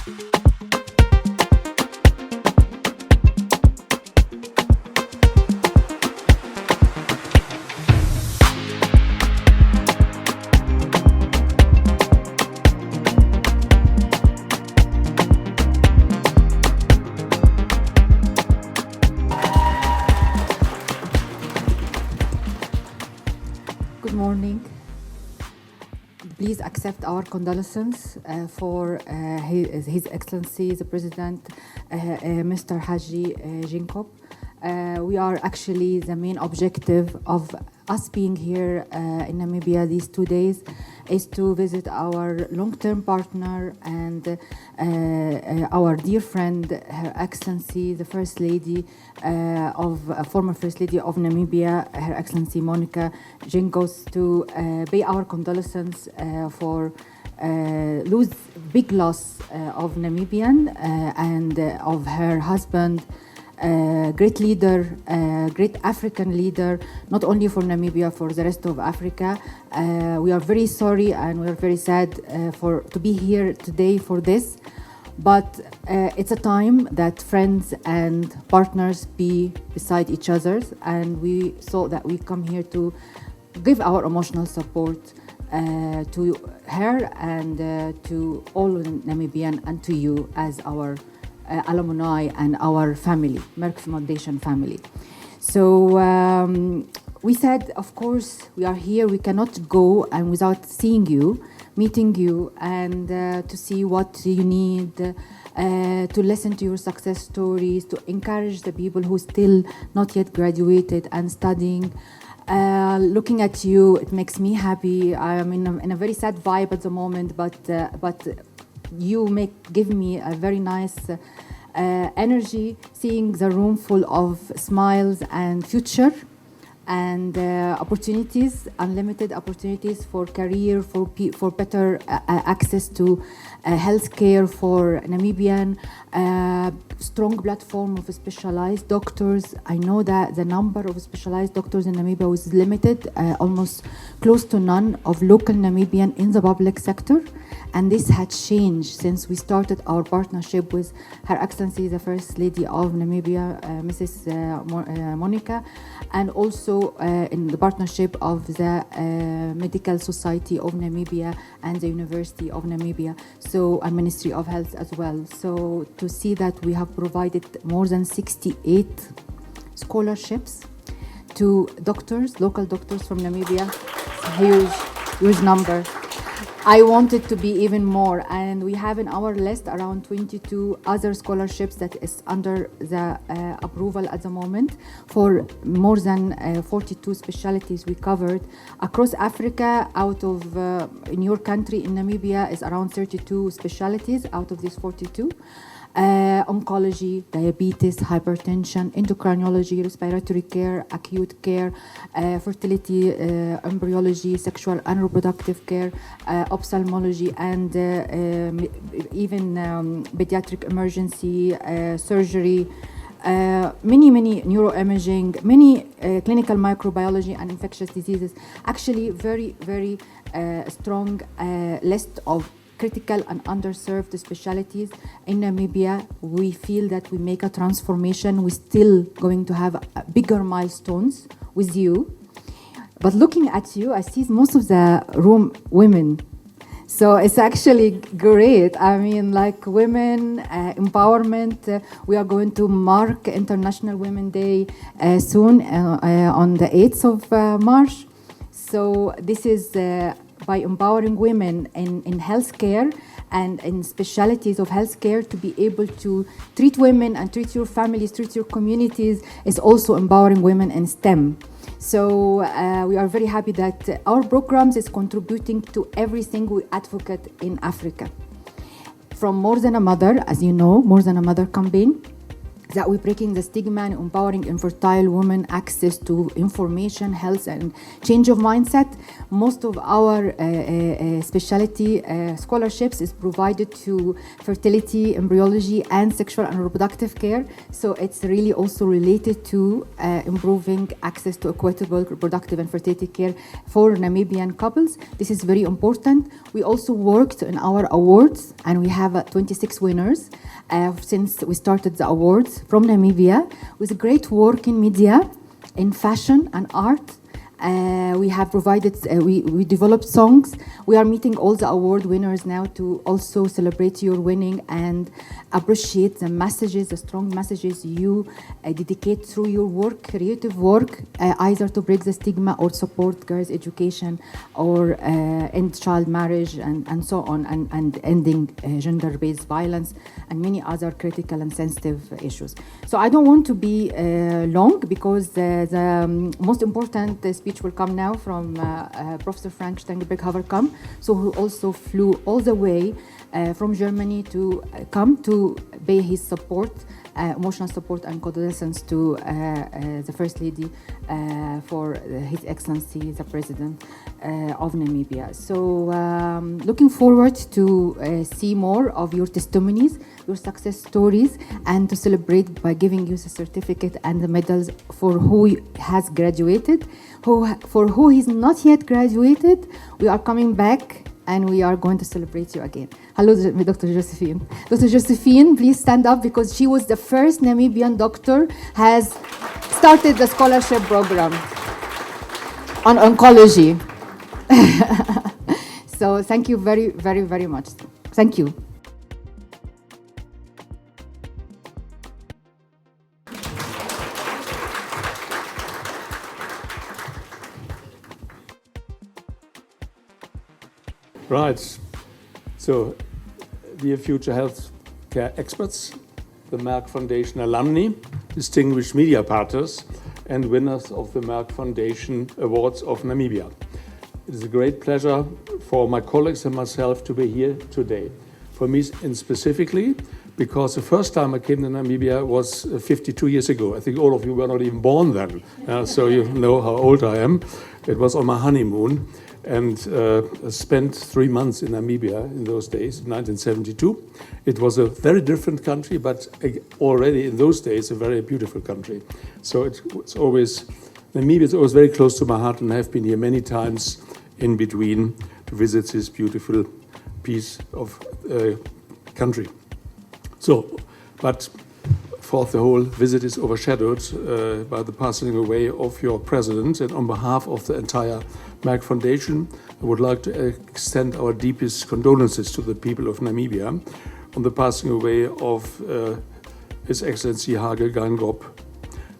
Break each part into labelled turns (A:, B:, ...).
A: Good morning. Please accept our condolences for His Excellency, the President, Mr. Haji GEINGOS. We are actually the main objective of us being here in Namibia these 2 days is to visit our long-term partner and our dear friend, Her Excellency, the First Lady former First Lady of Namibia, Her Excellency Monica GEINGOS, to pay our condolences for big loss of Namibian and of her husband. Great leader, great African leader, not only for Namibia, for the rest of Africa. We are very sorry and we are very sad to be here today for this. But it's a time that friends and partners be beside each other, and we thought that we come here to give our emotional support to her and to all Namibian and to you as our alumni and our family, Merck Foundation family. So we said, of course, we are here. We cannot go and without seeing you, meeting you, and to see what you need, to listen to your success stories, to encourage the people who still not yet graduated and studying. Looking at you, it makes me happy. I'm in a very sad vibe at the moment, but you give me a very nice energy, seeing the room full of smiles and future and opportunities, unlimited opportunities for career, for better access to healthcare for Namibian, strong platform of specialized doctors. I know that the number of specialized doctors in Namibia was limited, almost close to none of local Namibian in the public sector. And this had changed since we started our partnership with Her Excellency, the First Lady of Namibia, Mrs. Monica, and also in the partnership of the Medical Society of Namibia and the University of Namibia, so a Ministry of Health as well. So to see that we have provided more than 68 scholarships to doctors, local doctors from Namibia, it's a huge number. I want it to be even more, and we have in our list around 22 other scholarships that is under the approval at the moment for more than 42 specialties we covered across Africa. Out of in your country, in Namibia, is around 32 specialties out of these 42. Oncology, diabetes, hypertension, endocrinology, respiratory care, acute care, fertility, embryology, sexual and reproductive care, ophthalmology, and even pediatric emergency surgery, many neuroimaging, many clinical microbiology and infectious diseases. Actually, very strong list of critical and underserved specialties in Namibia. We feel that we make a transformation. We're still going to have bigger milestones with you. But looking at you, I see most of the room women. So it's actually great. I mean, like women empowerment. We are going to mark International Women's Day soon on the 8th of March. So this is by empowering women in healthcare and in specialties of healthcare to be able to treat women and treat your families, treat your communities, is also empowering women in STEM. So we are very happy that our programs is contributing to everything we advocate in Africa. From More Than a Mother, as you know, More Than a Mother campaign, that we're breaking the stigma and empowering infertile women access to information, health, and change of mindset. Most of our specialty scholarships is provided to fertility, embryology, and sexual and reproductive care. So it's really also related to improving access to equitable reproductive and fertility care for Namibian couples. This is very important. We also worked in our awards, and we have 26 winners since we started the awards from Namibia, with great work in media, in fashion and art. We have provided, we developed songs. We are meeting all the award winners now to also celebrate your winning and appreciate the messages, the strong messages you dedicate through your work, creative work, either to break the stigma or support girls' education or end child marriage and so on, and ending gender-based violence and many other critical and sensitive issues. So I don't want to be long, because the most important speech will come now from Professor Frank Stangenberg-Haverkamp, so who also flew all the way from Germany to come to pay his support, emotional support and condolences to the First Lady for His Excellency, the President of Namibia. So looking forward to see more of your testimonies, your success stories, and to celebrate by giving you the certificate and the medals for who has graduated. For who is not yet graduated, we are coming back and we are going to celebrate you again. Hello, Dr. Josephine. Dr. Josephine, please stand up, because she was the first Namibian doctor has started the scholarship program on oncology. So thank you very, very, very much. Thank you.
B: Right. So, dear future health care experts, the Merck Foundation alumni, distinguished media partners, and winners of the Merck Foundation Awards of Namibia. It is a great pleasure for my colleagues and myself to be here today. For me, and specifically, because the first time I came to Namibia was 52 years ago. I think all of you were not even born then, so you know how old I am. It was on my honeymoon, and spent 3 months in Namibia in those days, 1972. It was a very different country, but already in those days, a very beautiful country. So it's always, Namibia is always very close to my heart, and I have been here many times in between to visit this beautiful piece of country. So, but the whole visit is overshadowed by the passing away of your president, and on behalf of the entire Merck Foundation, I would like to extend our deepest condolences to the people of Namibia on the passing away of His Excellency Hage Geingob.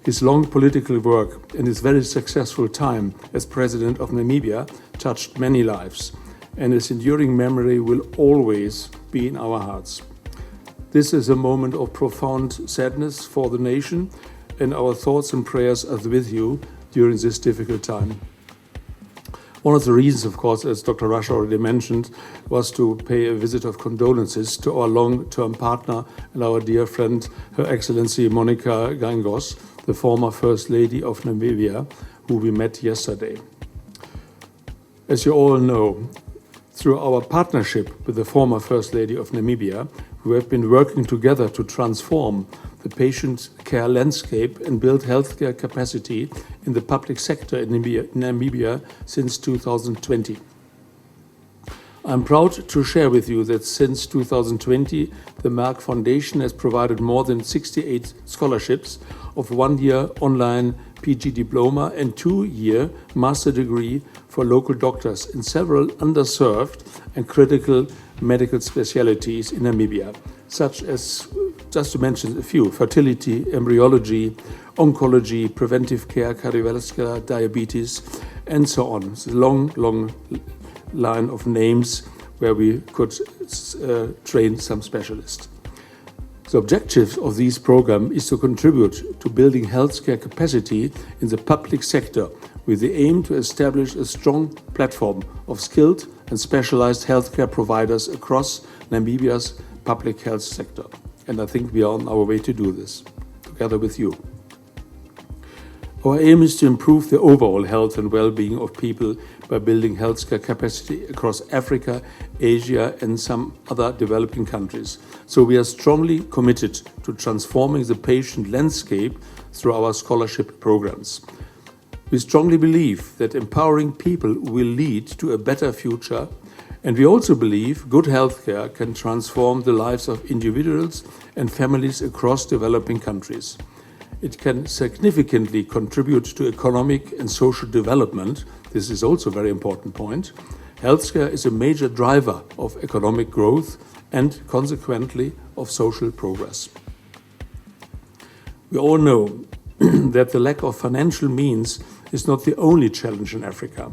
B: His long political work and his very successful time as president of Namibia touched many lives, and his enduring memory will always be in our hearts. This is a moment of profound sadness for the nation, and our thoughts and prayers are with you during this difficult time. One of the reasons, of course, as Dr. Rasha already mentioned, was to pay a visit of condolences to our long-term partner and our dear friend, Her Excellency Monica GEINGOS, the former First Lady of Namibia, who we met yesterday. As you all know, through our partnership with the former First Lady of Namibia, we have been working together to transform the patient care landscape and build healthcare capacity in the public sector in Namibia since 2020. I'm proud to share with you that since 2020, the Merck Foundation has provided more than 68 scholarships of 1-year online PG Diploma and 2-year master degree for local doctors in several underserved and critical medical specialties in Namibia, such as, just to mention a few, fertility, embryology, oncology, preventive care, cardiovascular, diabetes, and so on. It's a long, long line of names where we could train some specialists. The objective of this program is to contribute to building healthcare capacity in the public sector with the aim to establish a strong platform of skilled and specialized healthcare providers across Namibia's public health sector. And I think we are on our way to do this. together with you. Our aim is to improve the overall health and well-being of people by building healthcare capacity across Africa, Asia, and some other developing countries. So we are strongly committed to transforming the patient landscape through our scholarship programs. We strongly believe that empowering people will lead to a better future, and we also believe good healthcare can transform the lives of individuals and families across developing countries. It can significantly contribute to economic and social development. This is also a very important point. Healthcare is a major driver of economic growth and consequently of social progress. We all know that the lack of financial means is not the only challenge in Africa.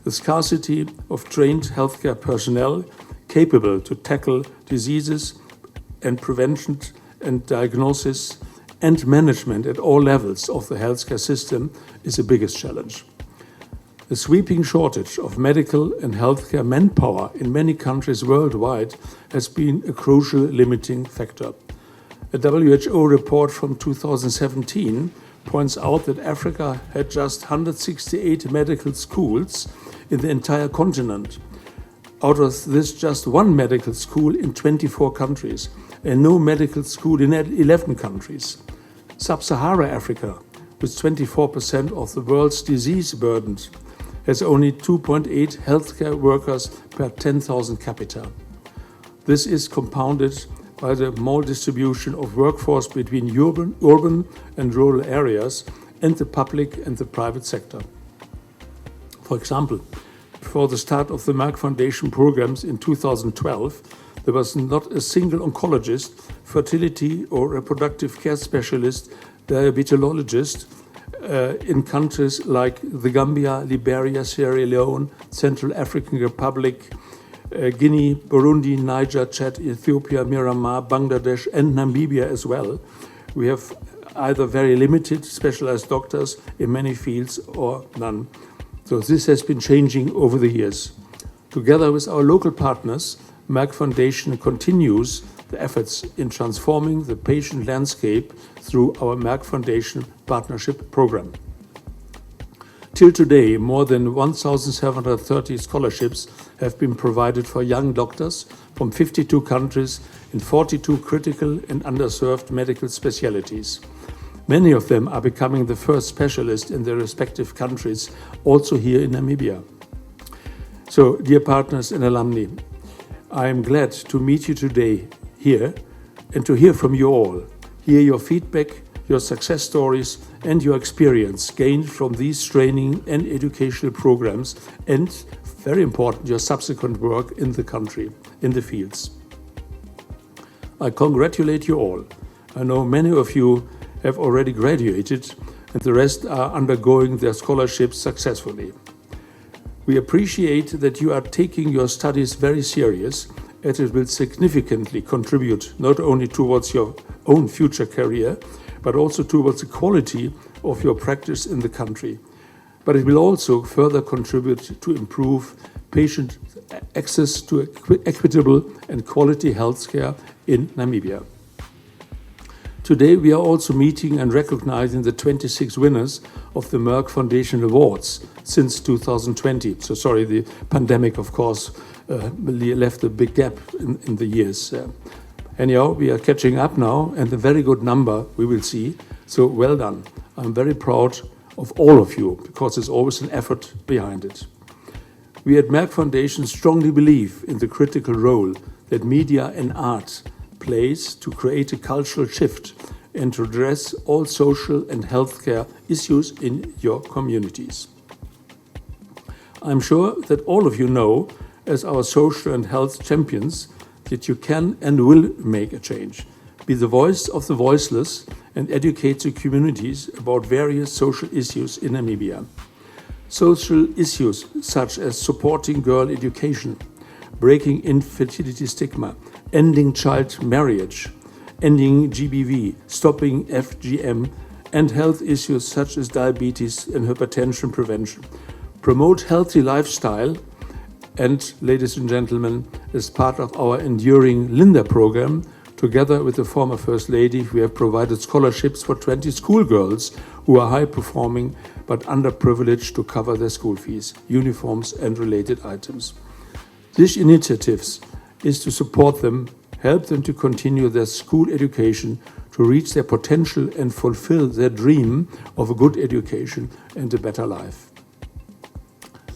B: The scarcity of trained healthcare personnel capable to tackle diseases and prevention and diagnosis and management at all levels of the healthcare system is the biggest challenge. The sweeping shortage of medical and healthcare manpower in many countries worldwide has been a crucial limiting factor. A WHO report from 2017 points out that Africa had just 168 medical schools in the entire continent. Out of this, just one medical school in 24 countries and no medical school in 11 countries. Sub-Saharan Africa, with 24% of the world's disease burden, has only 2.8 healthcare workers per 10,000 capita. This is compounded by the maldistribution of workforce between urban and rural areas and the public and the private sector. For example, before the start of the Merck Foundation programs in 2012, there was not a single oncologist, fertility or reproductive care specialist, diabetologist in countries like the Gambia, Liberia, Sierra Leone, Central African Republic, Guinea, Burundi, Niger, Chad, Ethiopia, Myanmar, Bangladesh, and Namibia as well. We have either very limited specialized doctors in many fields or none. So this has been changing over the years. Together with our local partners, Merck Foundation continues the efforts in transforming the patient landscape through our Merck Foundation Partnership Program. Till today, more than 1,730 scholarships have been provided for young doctors from 52 countries in 42 critical and underserved medical specialties. Many of them are becoming the first specialists in their respective countries, also here in Namibia. So, dear partners and alumni, I am glad to meet you today here and to hear from you all, hear your feedback, your success stories, and your experience gained from these training and educational programs, and, very important, your subsequent work in the country, in the fields. I congratulate you all. I know many of you have already graduated, and the rest are undergoing their scholarships successfully. We appreciate that you are taking your studies very serious, as it will significantly contribute not only towards your own future career, but also towards the quality of your practice in the country. But it will also further contribute to improve patient access to equitable and quality healthcare in Namibia. Today, we are also meeting and recognizing the 26 winners of the Merck Foundation Awards since 2020. So sorry, the pandemic, of course, left a big gap in the years. Anyhow, we are catching up now, and a very good number we will see. So well done. I'm very proud of all of you, because there's always an effort behind it. We at Merck Foundation strongly believe in the critical role that media and art plays to create a cultural shift and to address all social and healthcare issues in your communities. I'm sure that all of you know, as our social and health champions, that you can and will make a change. Be the voice of the voiceless and educate the communities about various social issues in Namibia. Social issues such as supporting girl education, breaking infertility stigma, ending child marriage, ending GBV, stopping FGM, and health issues such as diabetes and hypertension prevention. Promote healthy lifestyle, and ladies and gentlemen, as part of our enduring Linda program, Together with the former First Lady, we have provided scholarships for 20 schoolgirls who are high-performing but underprivileged to cover their school fees, uniforms and related items. These initiatives is to support them, help them to continue their school education, to reach their potential and fulfill their dream of a good education and a better life.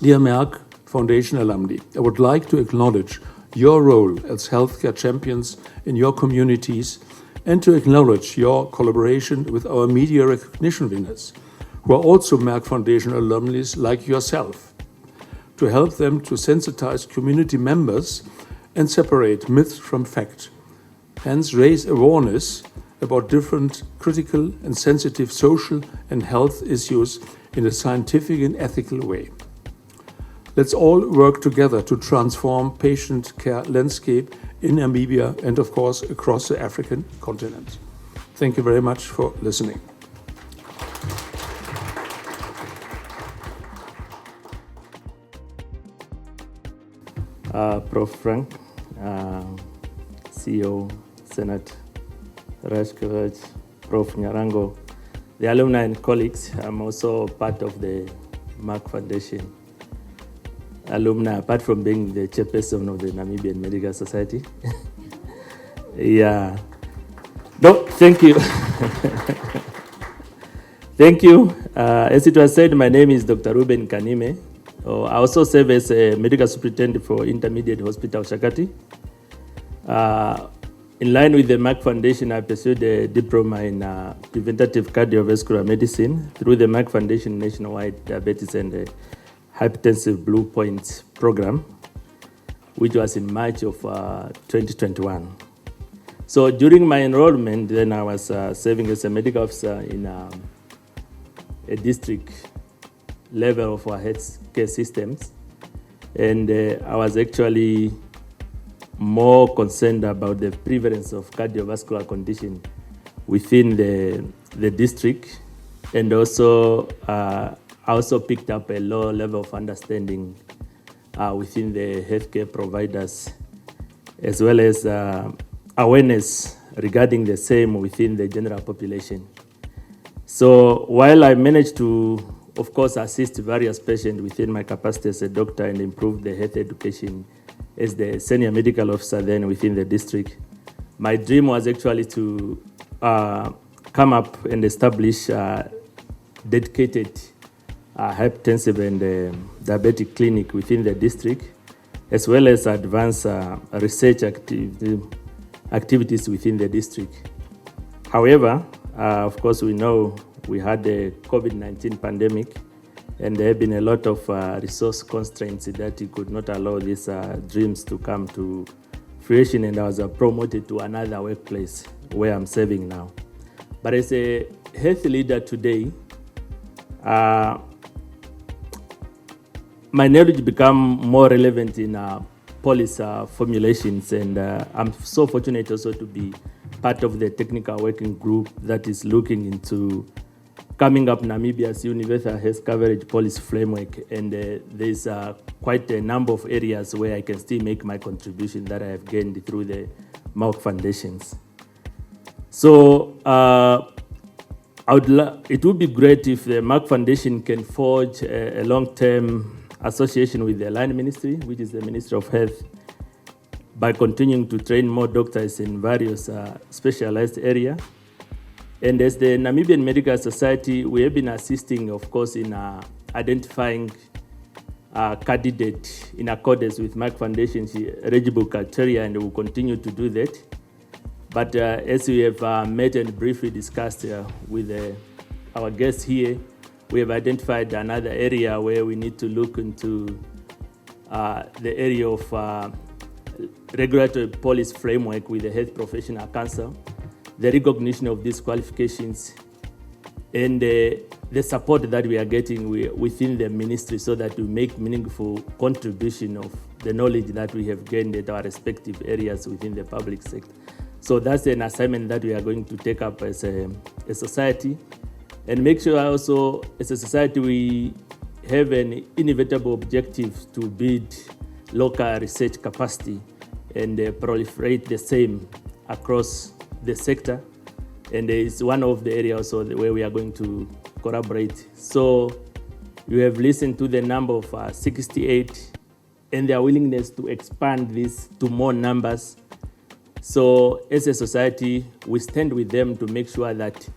B: Dear Merck Foundation alumni, I would like to acknowledge your role as healthcare champions in your communities and to acknowledge your collaboration with our media recognition winners, who are also Merck Foundation alumni like yourself, to help them to sensitize community members and separate myth from fact, hence raise awareness about different critical and sensitive social and health issues in a scientific and ethical way. Let's all work together to transform patient care landscape in Namibia and of course across the African continent. Thank you very much for listening.
C: Prof. Frank, CEO, Senate, Rasha Kelej, Prof. Nyarango, the alumni and colleagues. I'm also part of the Merck Foundation alumni, apart from being the chairperson of the Namibian Medical Society. Yeah. No, thank you. Thank you. As it was said, my name is Dr. Ruben Kanime. I also serve as a medical superintendent for Intermediate Hospital Shakati. In line with the Merck Foundation, I pursued a diploma in Preventative Cardiovascular Medicine through the Merck Foundation Nationwide Diabetes and Hypertensive Blue Points program, which was in March of 2021. So during my enrollment, then I was serving as a medical officer in a district level of our healthcare systems. And I was actually more concerned about the prevalence of cardiovascular condition within the district. And also, I also picked up a low level of understanding within the healthcare providers, as well as awareness regarding the same within the general population. So while I managed to, of course, assist various patients within my capacity as a doctor and improve the health education as the senior medical officer then within the district, my dream was actually to come up and establish dedicated hypertensive and diabetic clinic within the district, as well as advance research activities within the district. However, of course, we know we had the COVID-19 pandemic, and there have been a lot of resource constraints that it could not allow these dreams to come to fruition, and I was promoted to another workplace where I'm serving now. But as a health leader today, my knowledge become more relevant in policy formulations, and I'm so fortunate also to be part of the technical working group that is looking into coming up Namibia's universal health coverage policy framework, and there's quite a number of areas where I can still make my contribution that I have gained through the Merck Foundations. So it would be great if the Merck Foundation can forge a long-term association with the Line Ministry, which is the Ministry of Health, by continuing to train more doctors in various specialized areas. And as the Namibian Medical Society, we have been assisting, of course, in identifying candidates in accordance with Merck Foundation's eligible criteria, and we will continue to do that. But as we have met and briefly discussed with our guests here, we have identified another area where we need to look into the area of regulatory policy framework with the Health Professional Council, the recognition of these qualifications, and the support that we are getting within the ministry, so that we make meaningful contribution of the knowledge that we have gained at our respective areas within the public sector. So that's an assignment that we are going to take up as a society, and make sure also as a society we have an inevitable objective to build local research capacity and proliferate the same across the sector, and it's one of the areas also where we are going to collaborate. So you have listened to the number of 68 and their willingness to expand this to more numbers. So as a society, we stand with them to make sure that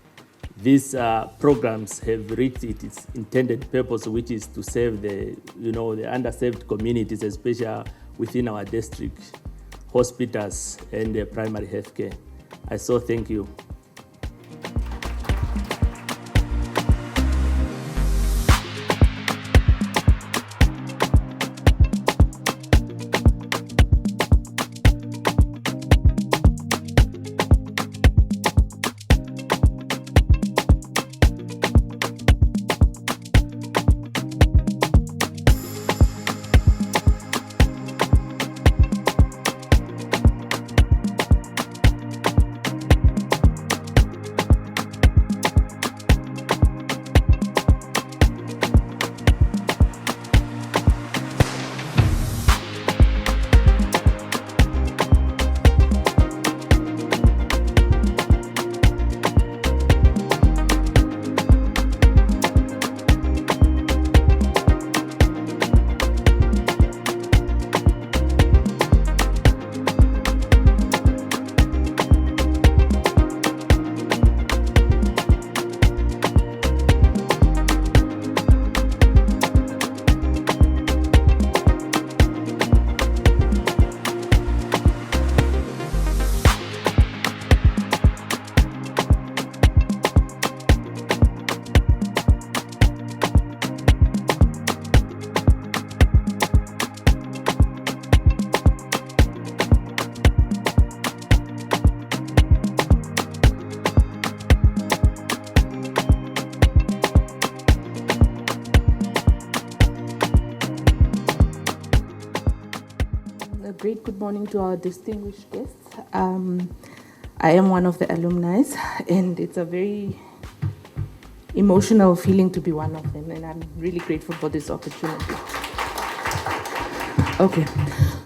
C: these programs have reached its intended purpose, which is to serve the underserved communities, especially within our district, hospitals, and primary healthcare. I so thank you.
D: Great good morning to our distinguished guests. I am one of the alumni, and it's a very emotional feeling to be one of them, and I'm really grateful for this opportunity. Okay,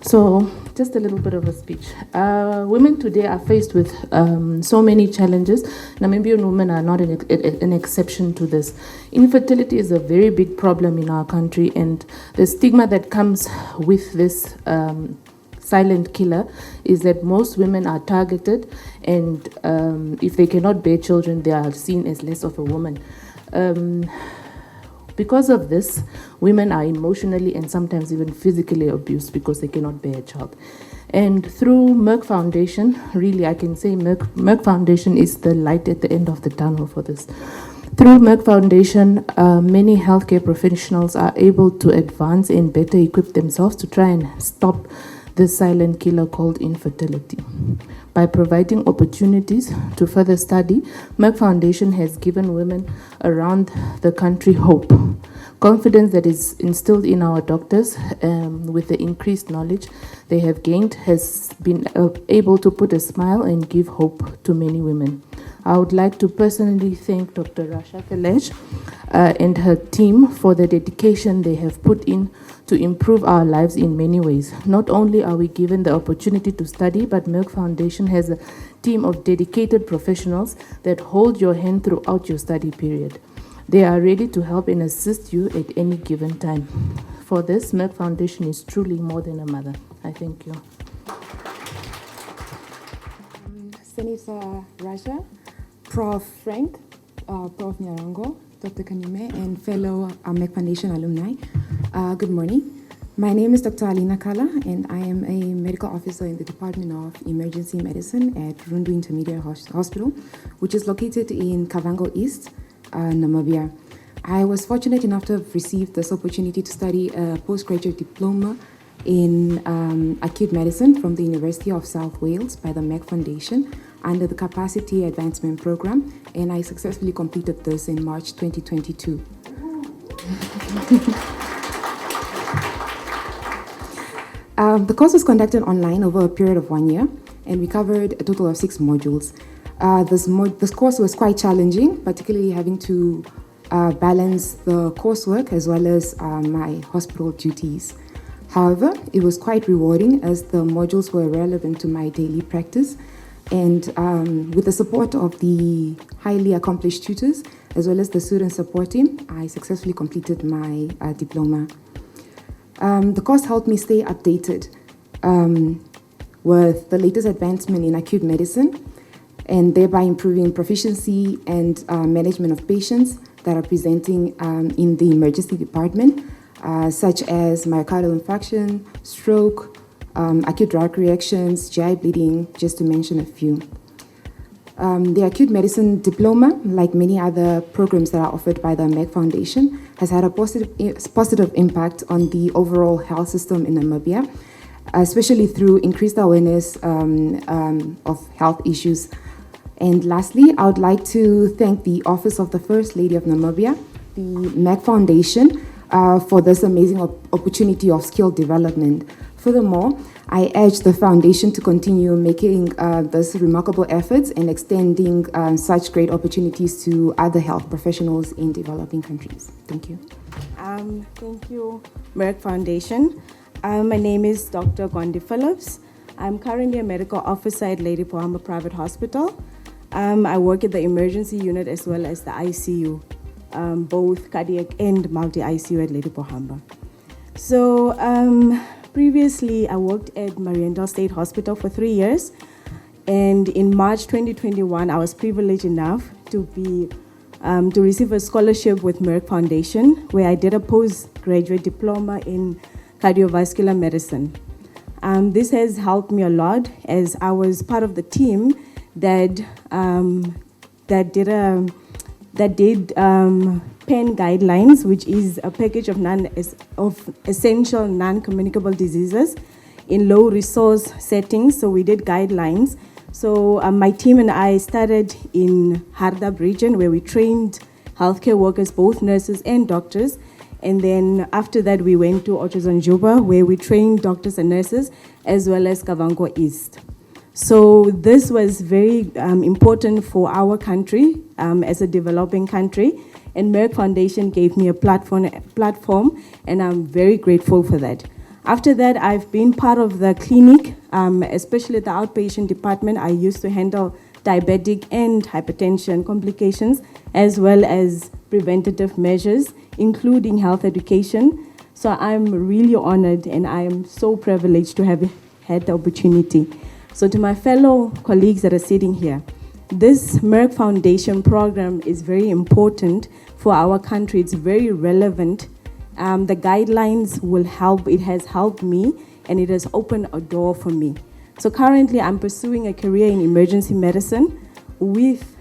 D: so just a little bit of a speech. Women today are faced with so many challenges. Namibian women are not an exception to this. Infertility is a very big problem in our country, and the stigma that comes with this silent killer is that most women are targeted, and if they cannot bear children, they are seen as less of a woman. Because of this, women are emotionally and sometimes even physically abused because they cannot bear a child. And through Merck Foundation, really I can say Merck Foundation is the light at the end of the tunnel for this. Through Merck Foundation, many healthcare professionals are able to advance and better equip themselves to try and stop the silent killer called infertility. By providing opportunities to further study, Merck Foundation has given women around the country hope. Confidence that is instilled in our doctors with the increased knowledge they have gained has been able to put a smile and give hope to many women. I would like to personally thank Dr. Rasha Kelej and her team for the dedication they have put in to improve our lives in many ways. Not only are we given the opportunity to study, but Merck Foundation has a team of dedicated professionals that hold your hand throughout your study period. They are ready to help and assist you at any given time. For this, Merck Foundation is truly more than a mother. I thank you.
E: Senator Rasha, Prof. Frank, Prof. Nyarango, Dr. Kanime, and fellow Merck Foundation alumni. Good morning. My name is Dr. Alina Kala, and I am a medical officer in the Department of Emergency Medicine at Rundu Intermediate Hospital, which is located in Kavango East, Namibia. I was fortunate enough to have received this opportunity to study a postgraduate diploma in acute medicine from the University of South Wales by the Merck Foundation under the Capacity Advancement Program, and I successfully completed this in March 2022. The course was conducted online over a period of 1 year, and we covered a total of 6 modules. This course was quite challenging, particularly having to balance the coursework as well as my hospital duties. However, it was quite rewarding as the modules were relevant to my daily practice. And with the support of the highly accomplished tutors, as well as the student support team, I successfully completed my diploma. The course helped me stay updated with the latest advancement in acute medicine, and thereby improving proficiency and management of patients that are presenting in the emergency department, such as myocardial infarction, stroke, acute drug reactions, GI bleeding, just to mention a few. The Acute Medicine Diploma, like many other programs that are offered by the Merck Foundation, has had a positive impact on the overall health system in Namibia, especially through increased awareness of health issues. And lastly, I would like to thank the Office of the First Lady of Namibia, the Merck Foundation, for this amazing opportunity of skill development. Furthermore, I urge the foundation to continue making this remarkable efforts and extending such great opportunities to other health professionals in developing countries. Thank you.
F: Thank you, Merck Foundation. My name is Dr. Gondi Phillips. I'm currently a medical officer at Lady Pharma Private Hospital. I work at the emergency unit as well as the ICU, both cardiac and multi-ICU at Lady Pharma. So previously, I worked at Mariendal State Hospital for 3 years. And in March 2021, I was privileged enough to receive a scholarship with Merck Foundation, where I did a postgraduate diploma in cardiovascular medicine. This has helped me a lot, as I was part of the team that did PEN guidelines, which is a package of essential non-communicable diseases in low resource settings. So we did guidelines. So my team and I started in Hardap region, where we trained healthcare workers, both nurses and doctors. And then after that, we went to Otjozanjuba, where we trained doctors and nurses, as well as Kavango East. So this was very important for our country as a developing country. And Merck Foundation gave me a platform, and I'm very grateful for that. After that, I've been part of the clinic, especially the outpatient department. I used to handle diabetic and hypertension complications, as well as preventative measures, including health education. So I'm really honored, and I am so privileged to have had the opportunity. So to my fellow colleagues that are sitting here, this Merck Foundation program is very important for our country. It's very relevant. The guidelines will help. It has helped me, and it has opened a door for me. So currently, I'm pursuing a career in emergency medicine with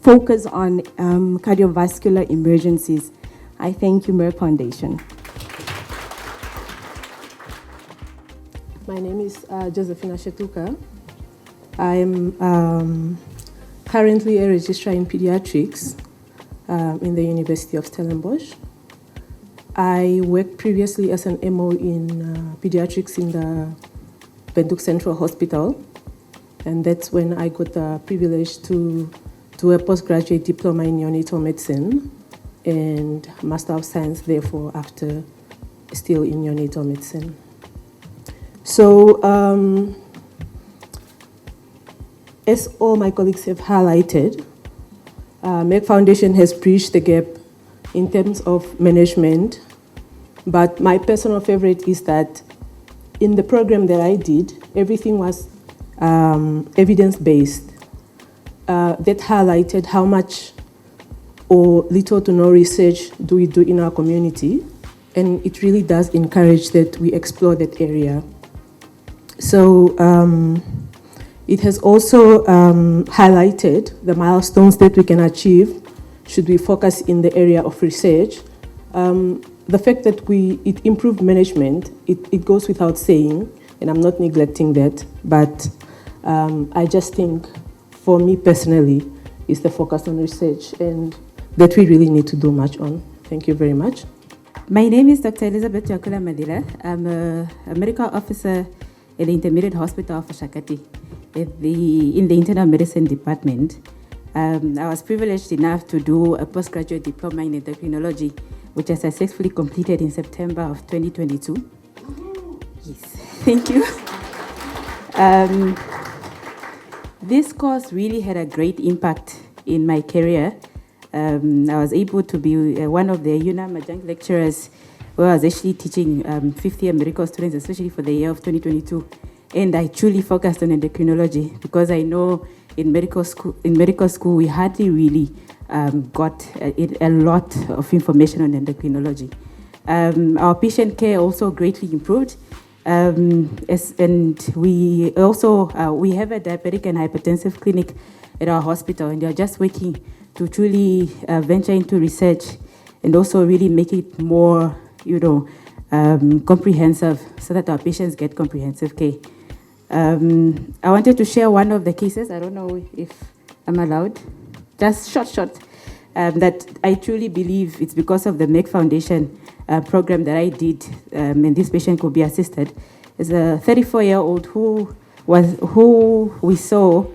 F: focus on cardiovascular emergencies. I thank you, Merck Foundation.
D: My name is Josephina Shetuka. I'm currently a registrar in pediatrics in the University of Stellenbosch. I worked previously as an MO in pediatrics in the Windhoek Central Hospital, and that's when I got the privilege to do a postgraduate diploma in neonatal medicine and Master of Science, therefore, after still in neonatal medicine. So, as all my colleagues have highlighted, Merck Foundation has bridged the gap in terms of management, but my personal favorite is that in the program that I did, everything was evidence-based. That highlighted how much or little to no research do we do in our community, and it really does encourage that we explore that area. So it has also highlighted the milestones that we can achieve should we focus in the area of research. The fact that it improved management, it goes without saying, and I'm not neglecting that, but I just think, for me personally, is the focus on research, and that we really need to do much on. Thank you very much.
G: My name is Dr. Elizabeth Yakula Madila. I'm a medical officer at the Intermediate Hospital of Shakati in the Internal Medicine Department. I was privileged enough to do a postgraduate diploma in endocrinology, which I successfully completed in September of 2022. Yes, thank you. This course really had a great impact in my career. I was able to be one of the UNAM adjunct lecturers where I was actually teaching fifth-year medical students, especially for the year of 2022. And I truly focused on endocrinology because I know in medical school we hardly really got a lot of information on endocrinology. Our patient care also greatly improved. And we also we have a diabetic and hypertensive clinic at our hospital, and they are just working to truly venture into research and also really make it more, comprehensive so that our patients get comprehensive care. I wanted to share one of the cases. I don't know if I'm allowed. Just short. That I truly believe it's because of the Merck Foundation program that I did, and this patient could be assisted. Is a 34-year-old who we saw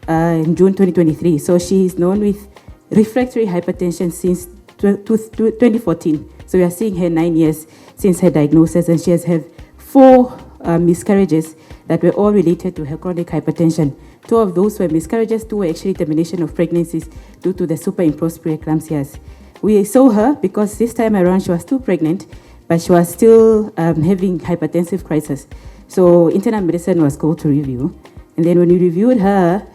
G: in June 2023. So she is known with refractory hypertension since 2014. So we are seeing her 9 years since her diagnosis, and she has had 4 miscarriages that were all related to her chronic hypertension. 2 of those were miscarriages, 2 were actually termination of pregnancies due to the superimposed preeclampsias. We saw her because this time around she was still pregnant, but she was still having hypertensive crisis. So internal medicine was called to review. And then when we reviewed her,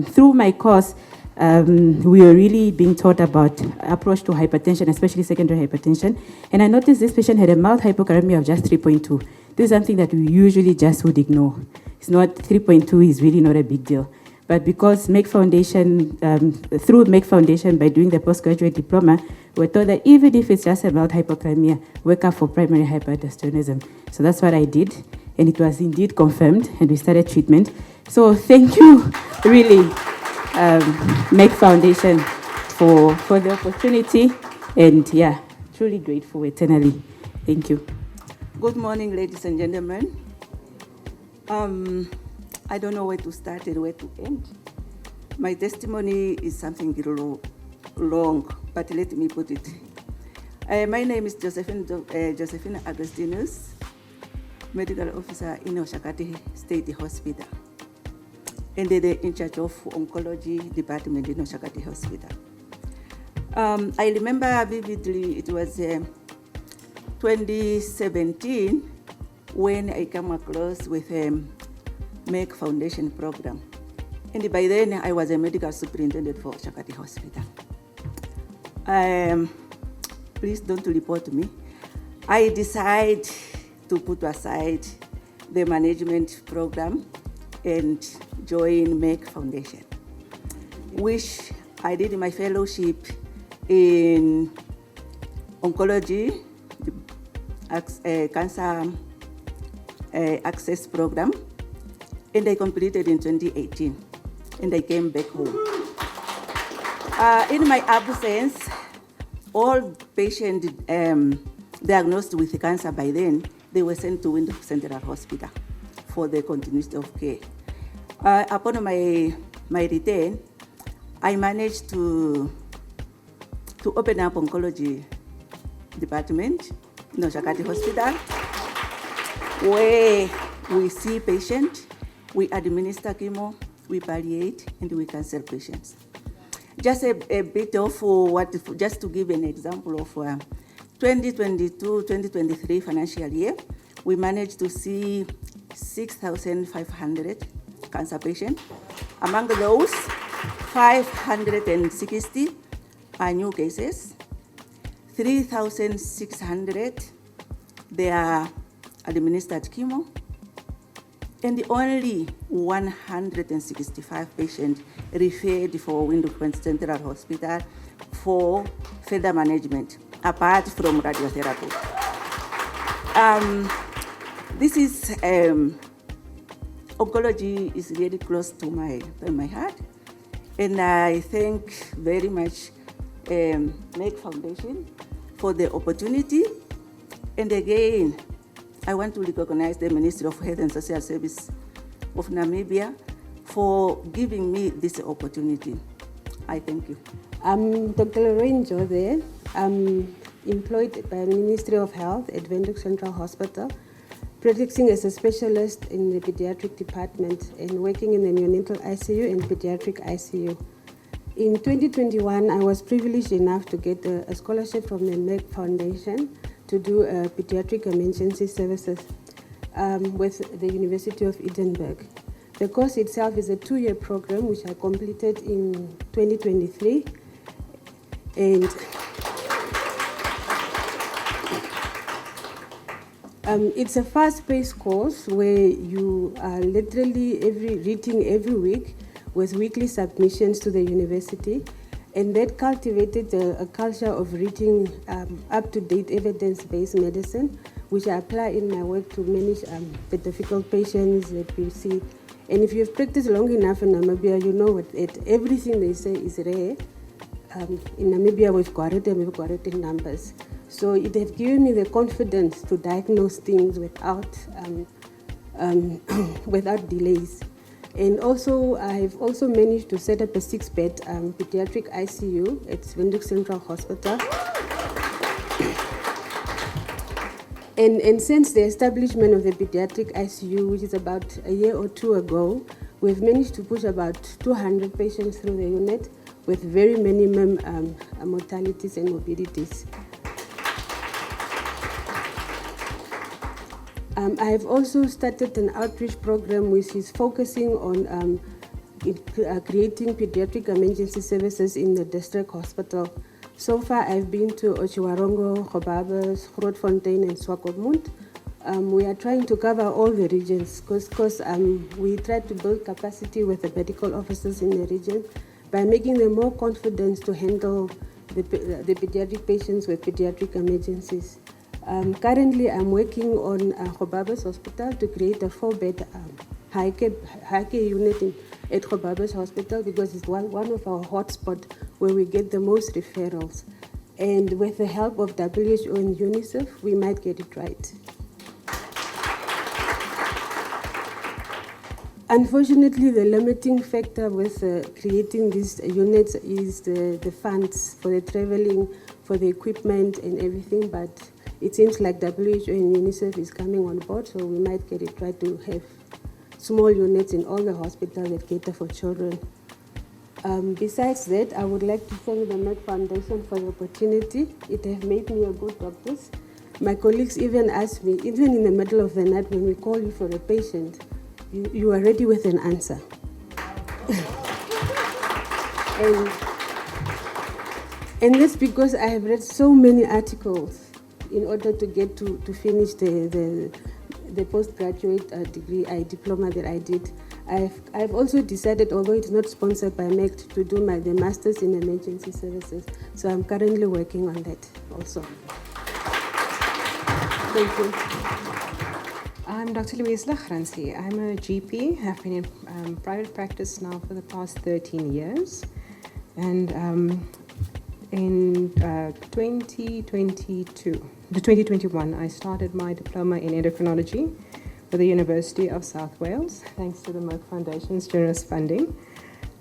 G: through my course, we were really being taught about approach to hypertension, especially secondary hypertension. And I noticed this patient had a mild hypokalemia of just 3.2. This is something that we usually just would ignore. It's not, 3.2 is really not a big deal. But because Merck Foundation, through Merck Foundation, by doing the postgraduate diploma, we're taught that even if it's just a mild hypokalemia, work up for primary hypertensionism. So that's what I did, and it was indeed confirmed, and we started treatment. So thank you, really, Merck Foundation for the opportunity, and yeah, truly grateful eternally. Thank you.
H: Good morning, ladies and gentlemen. I don't know where to start and where to end. My testimony is something long, but let me put it. My name is Josephine Agustinus, medical officer in Oshakati State Hospital, and in charge of Oncology department in Oshakati Hospital. I remember vividly, it was 2017 when I came across with Merck Foundation program. And by then I was a medical superintendent for Oshakati Hospital. Please don't report me. I decided to put aside the management program and join Merck Foundation, which I did my fellowship in Oncology, cancer access program, and I completed in 2018, and I came back home. In my absence, all patients diagnosed with cancer by then, they were sent to Windhoek Central Hospital for the continuity of care. Upon my return, I managed to open up Oncology department in Oshakati Hospital, where we see patients, we administer chemo, we palliate, and we cancel patients. Just a bit of just to give an example of 2022-2023 financial year, we managed to see 6,500 cancer patients. Among those, 560 are new cases, 3,600 they are administered chemo, and only 165 patients referred for Windhoek Central Hospital for further management, apart from radiotherapy. This is oncology is really close to my heart, and I thank very much Merck Foundation for the opportunity. And again, I want to recognize the Ministry of Health and Social Service of Namibia for giving me this opportunity. I thank you.
I: I'm Dr. Lorraine Jose. I'm employed by the Ministry of Health at Windhoek Central Hospital. practicing as a specialist in the pediatric department and working in the neonatal ICU and pediatric ICU. In 2021, I was privileged enough to get a scholarship from the Merck Foundation to do pediatric emergency services with the University of Edinburgh. The course itself is a 2-year program which I completed in 2023. And it's a fast-paced course where you are literally reading every week with weekly submissions to the university, and that cultivated a culture of reading up-to-date evidence-based medicine, which I apply in my work to manage the difficult patients that we see. And if you've practiced long enough in Namibia, you know that everything they say is rare. In Namibia, we've got it, and we've got it in numbers. So it has given me the confidence to diagnose things without delays. And also, I've also managed to set up a 6-bed pediatric ICU at Windhoek Central Hospital. And since the establishment of the pediatric ICU, which is about a year or 2 ago, we've managed to push about 200 patients through the unit with very minimum mortalities and morbidities. I have also started an outreach program which is focusing on creating pediatric emergency services in the district hospital. So far, I've been to Otjiwarongo, Gobabis, Grootfontein, and Swakopmund. We are trying to cover all the regions because we try to build capacity with the medical officers in the region by making them more confident to handle the pediatric patients with pediatric emergencies. Currently, I'm working on Gobabis Hospital to create a 4-bed high care unit at Gobabis Hospital because it's one of our hotspots where we get the most referrals. And with the help of WHO and UNICEF, we might get it right. Unfortunately, the limiting factor with creating these units is the funds for the traveling, for the equipment and everything, but it seems like WHO and UNICEF is coming on board, so we might get it right to have small units in all the hospitals that cater for children. Besides that, I would like to thank the Merck Foundation for the opportunity. It has made me a good doctor. My colleagues even ask me, even in the middle of the night when we call you for a patient, you are ready with an answer. and that's because I have read so many articles in order to get to finish the postgraduate degree, diploma that I did. I've also decided, although it's not sponsored by Merck, to do the Masters in Emergency Services. So I'm currently working on that also. Thank you.
J: I'm Dr. Louise Lachransi. I'm a GP. I've been in private practice now for the past 13 years. And in 2021, I started my diploma in endocrinology with the University of South Wales, thanks to the Merck Foundation's generous funding.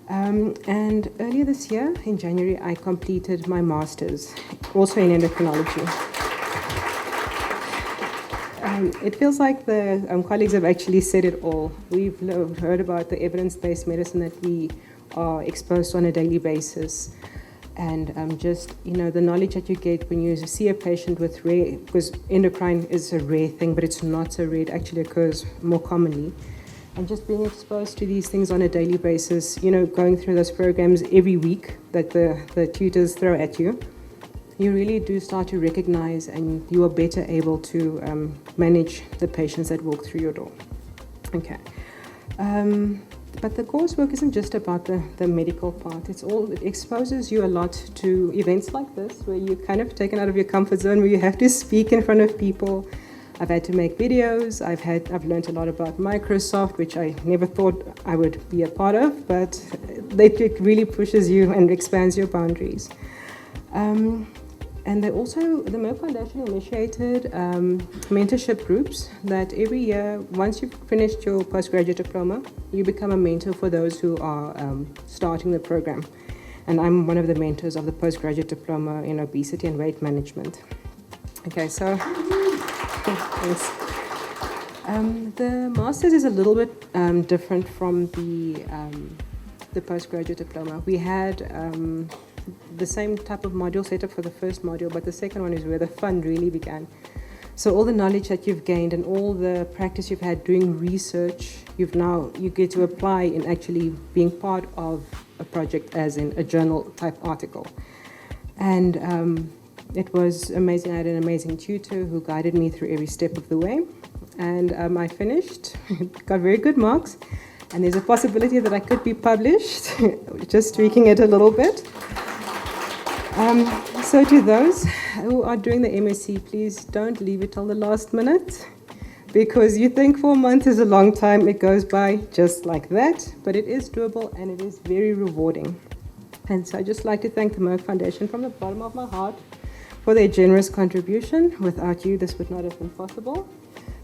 J: And earlier this year, in January, I completed my master's, also in endocrinology. It feels like the colleagues have actually said it all. We've heard about the evidence-based medicine that we are exposed to on a daily basis. And just, the knowledge that you get when you see a patient with rare, because endocrine is a rare thing, but it's not so rare, it actually occurs more commonly. And just being exposed to these things on a daily basis, going through those programs every week that the tutors throw at you, you really do start to recognize and you are better able to manage the patients that walk through your door. Okay. But the coursework isn't just about the medical part. It exposes you a lot to events like this, where you're kind of taken out of your comfort zone, where you have to speak in front of people. I've had to make videos. I've learned a lot about Microsoft, which I never thought I would be a part of, but it really pushes you and expands your boundaries. And the Merck Foundation initiated mentorship groups that every year, once you've finished your postgraduate diploma, you become a mentor for those who are starting the program. And I'm one of the mentors of the postgraduate diploma in obesity and weight management. Okay, so thanks. The master's is a little bit different from the postgraduate diploma. We had the same type of module set up for the first module, but the second one is where the fun really began. So all the knowledge that you've gained and all the practice you've had doing research, you get to apply in actually being part of a project, as in a journal type article. And it was amazing. I had an amazing tutor who guided me through every step of the way. And I finished, got very good marks. And there's a possibility that I could be published, just tweaking it a little bit. So to those who are doing the MSc, please don't leave it till the last minute, because you think 4 months is a long time. It goes by just like that, but it is doable and it is very rewarding. And so I'd just like to thank the Merck Foundation from the bottom of my heart for their generous contribution. Without you, this would not have been possible.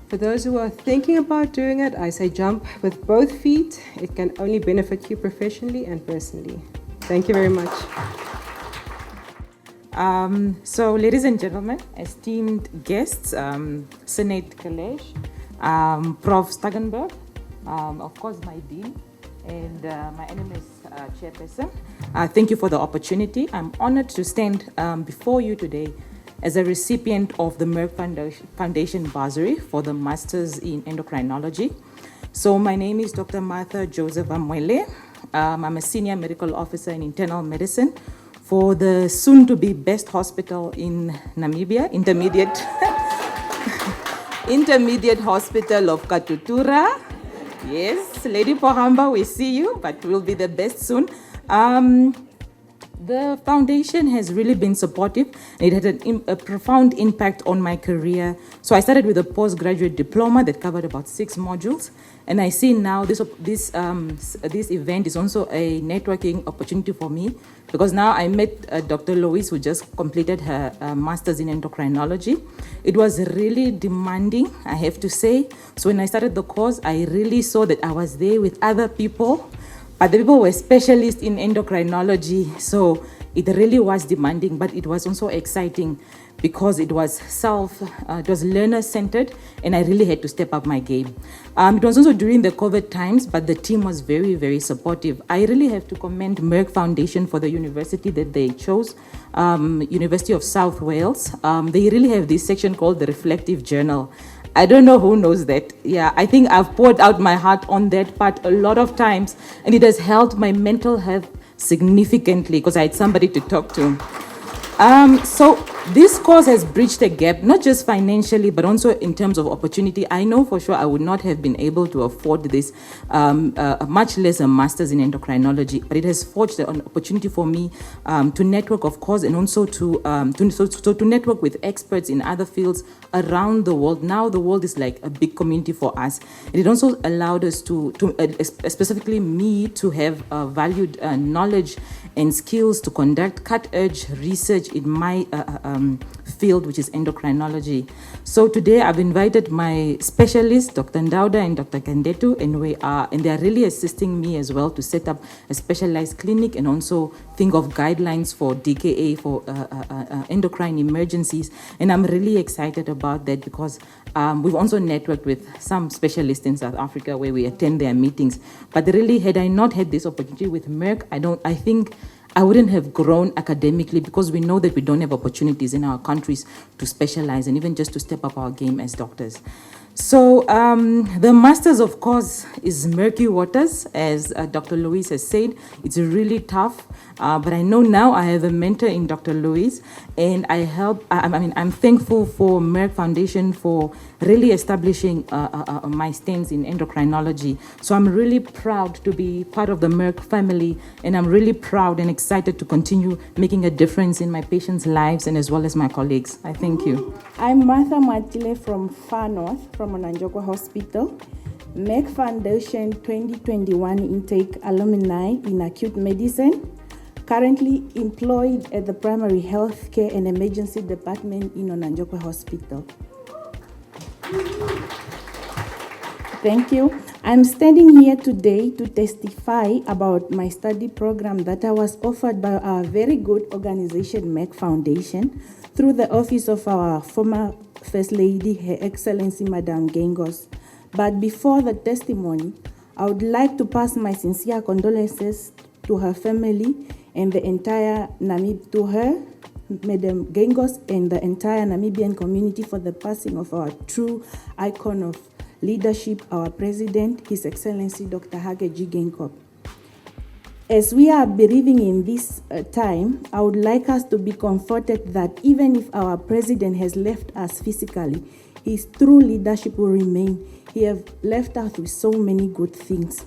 J: For those who are thinking about doing it, I say jump with both feet. It can only benefit you professionally and personally. Thank you very much.
K: So, ladies and gentlemen, esteemed guests, Rasha Kelej, Prof. Stangenberg, of course my dean, and my NMS chairperson. Thank you for the opportunity. I'm honored to stand before you today as a recipient of the Merck Foundation bursary for the Masters in Endocrinology. So my name is Dr. Martha Joseph Amwele. I'm a senior medical officer in internal medicine for the soon-to-be best hospital in Namibia, intermediate hospital of Katutura. Yes, Lady Pohamba, we see you, but we'll be the best soon. The foundation has really been supportive. It had a profound impact on my career. So I started with a postgraduate diploma that covered about 6 modules. And I see now this event is also a networking opportunity for me, because now I met Dr. Louise, who just completed her master's in endocrinology. It was really demanding, I have to say. So when I started the course, I really saw that I was there with other people, but the people were specialists in endocrinology. So it really was demanding, but it was also exciting because it was learner-centered, and I really had to step up my game. It was also during the COVID times, but the team was very, very supportive. I really have to commend Merck Foundation for the university that they chose, University of South Wales. They really have this section called the Reflective Journal. I don't know who knows that. Yeah, I think I've poured out my heart on that part a lot of times, and it has helped my mental health significantly because I had somebody to talk to. So this course has bridged a gap, not just financially, but also in terms of opportunity. I know for sure I would not have been able to afford this, much less a master's in endocrinology, but it has forged an opportunity for me to network, of course, and also to network with experts in other fields around the world. Now the world is like a big community for us. And it also allowed us specifically me, to have valued knowledge and skills to conduct cutting-edge research in my field, which is endocrinology. So today I've invited my specialists, Dr. Ndauda and Dr. Kandetu, and they are really assisting me as well to set up a specialized clinic and also think of guidelines for DKA, for endocrine emergencies. And I'm really excited about that because we've also networked with some specialists in South Africa where we attend their meetings. But really, had I not had this opportunity with Merck, I think I wouldn't have grown academically, because we know that we don't have opportunities in our countries to specialize and even just to step up our game as doctors. So the master's, of course, is murky waters, as Dr. Louise has said. It's really tough, but I know now I have a mentor in Dr. Louise, and I'm thankful for Merck Foundation for really establishing my stance in endocrinology. So I'm really proud to be part of the Merck family, and I'm really proud and excited to continue making a difference in my patients' lives and as well as my colleagues. I thank you.
F: I'm Martha Matile from Far North, from Onanjokwa Hospital. Merck Foundation 2021 intake alumni in acute medicine. Currently employed at the primary health care and emergency department in Onanjokwa Hospital. Thank you. I'm standing here today to testify about my study program that I was offered by our very good organization, Merck Foundation, through the office of our former First Lady, Her Excellency Madame GEINGOS, But before the testimony, I would like to pass my sincere condolences to her family and the entire to her, Madam GEINGOS, and the entire Namibian community for the passing of our true icon of leadership, our President, His Excellency Dr. Hage Geingob. As we are bereaving in this time, I would like us to be comforted that even if our President has left us physically, his true leadership will remain. He has left us with so many good things.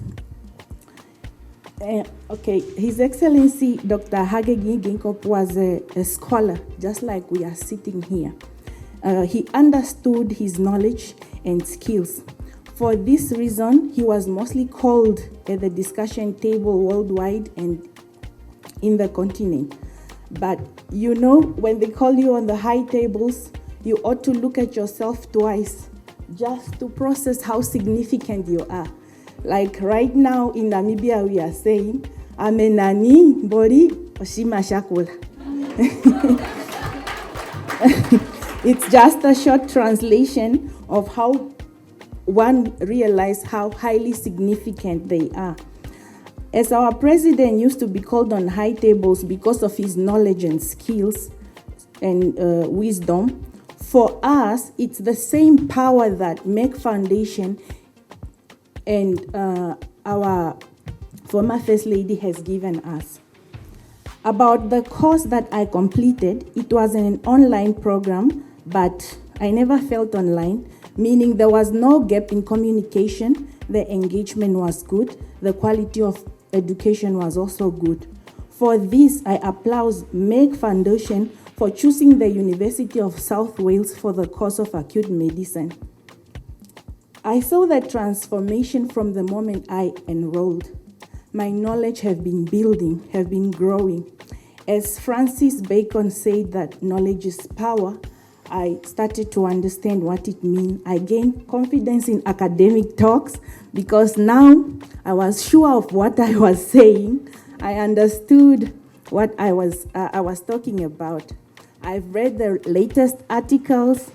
F: His Excellency Dr. Hage Geingob was a scholar, just like we are sitting here. He understood his knowledge and skills. For this reason, he was mostly called at the discussion table worldwide and in the continent. But you know, when they call you on the high tables, you ought to look at yourself twice just to process how significant you are. Like right now in Namibia, we are saying, Amenani Bori Oshima Shakula. It's just a short translation of how one realized how highly significant they are. As our president used to be called on high tables because of his knowledge and skills and wisdom, for us, it's the same power that Merck Foundation and our former First Lady has given us. About the course that I completed, it was an online program, but I never felt online, meaning there was no gap in communication, the engagement was good, the quality of education was also good. For this, I applaud Merck Foundation for choosing the University of South Wales for the course of Acute Medicine. I saw the transformation from the moment I enrolled. My knowledge have been building, have been growing. As Francis Bacon said that knowledge is power, I started to understand what it means. I gained confidence in academic talks because now I was sure of what I was saying. I understood what I was talking about. I've read the latest articles.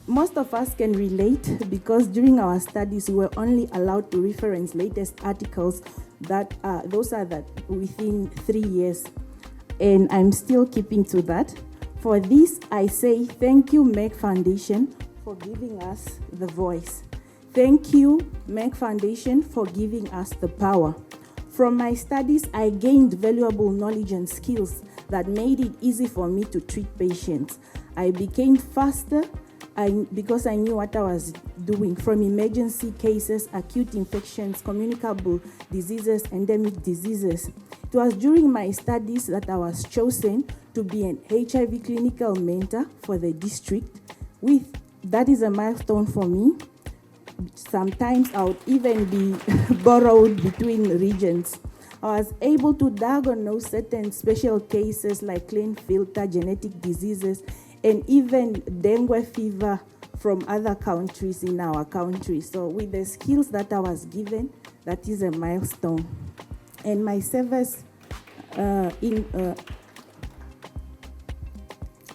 F: Most of us can relate because during our studies we were only allowed to reference latest articles those are within 3 years, and I'm still keeping to that. For this, I say thank you, Merck Foundation, for giving us the voice. Thank you, Merck Foundation, for giving us the power. From my studies, I gained valuable knowledge and skills that made it easy for me to treat patients. I became faster because I knew what I was doing, from emergency cases, acute infections, communicable diseases, endemic diseases. It was during my studies that I was chosen to be an HIV clinical mentor for the district. That is a milestone for me. Sometimes I would even be borrowed between regions. I was able to diagnose certain special cases like Klinefelter, genetic diseases, and even dengue fever from other countries in our country. So with the skills that I was given, that is a milestone. And my service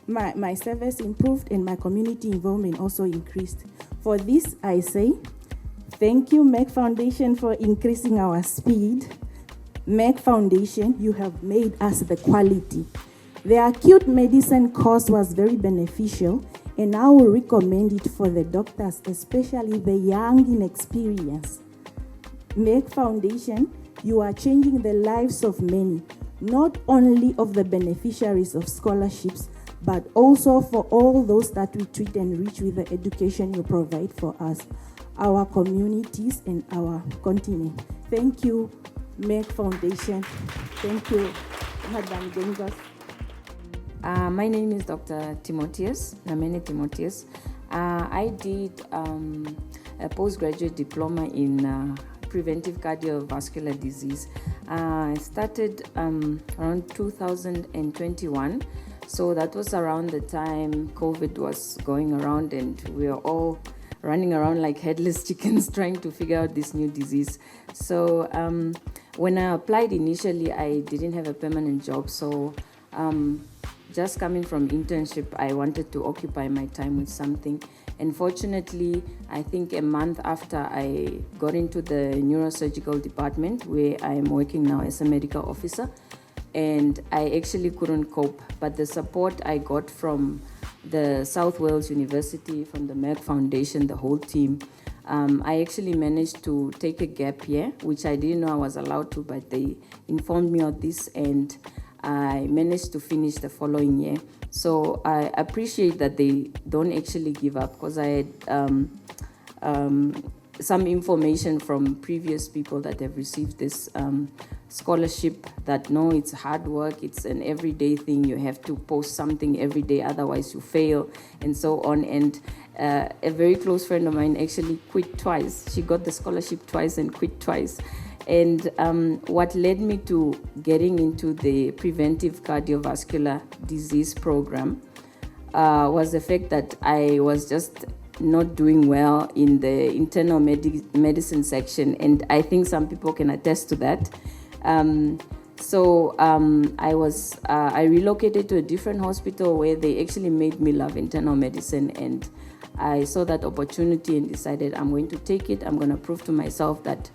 F: my service improved and my community involvement also increased. For this, I say, thank you, Merck Foundation, for increasing our speed. Merck Foundation, you have made us the quality. The acute medicine course was very beneficial, and I will recommend it for the doctors, especially the young in experience. Merck Foundation, you are changing the lives of many, not only of the beneficiaries of scholarships, but also for all those that we treat and reach with the education you provide for us, our communities, and our continent. Thank you, Merck Foundation. Thank you, Madam GEINGOS.
L: My name is Dr. Timotheus, Namene Timotheus. I did a postgraduate diploma in preventive cardiovascular disease. I started around 2021. So that was around the time COVID was going around and we were all running around like headless chickens trying to figure out this new disease. So when I applied initially, I didn't have a permanent job. So just coming from internship, I wanted to occupy my time with something. And fortunately, I think a month after I got into the neurosurgical department, where I am working now as a medical officer, and I actually couldn't cope. But the support I got from the South Wales University, from the Merck Foundation, the whole team, I actually managed to take a gap year, which I didn't know I was allowed to, but they informed me of this, and I managed to finish the following year. So I appreciate that they don't actually give up, because I had some information from previous people that have received this scholarship that no, it's hard work, it's an everyday thing, you have to post something every day, otherwise you fail, and so on. And a very close friend of mine actually quit twice. She got the scholarship twice and quit twice. And what led me to getting into the Preventive Cardiovascular Disease program was the fact that I was just not doing well in the internal medicine section, and I think some people can attest to that. So I relocated to a different hospital where they actually made me love internal medicine, and I saw that opportunity and decided I'm going to take it. I'm going to prove to myself that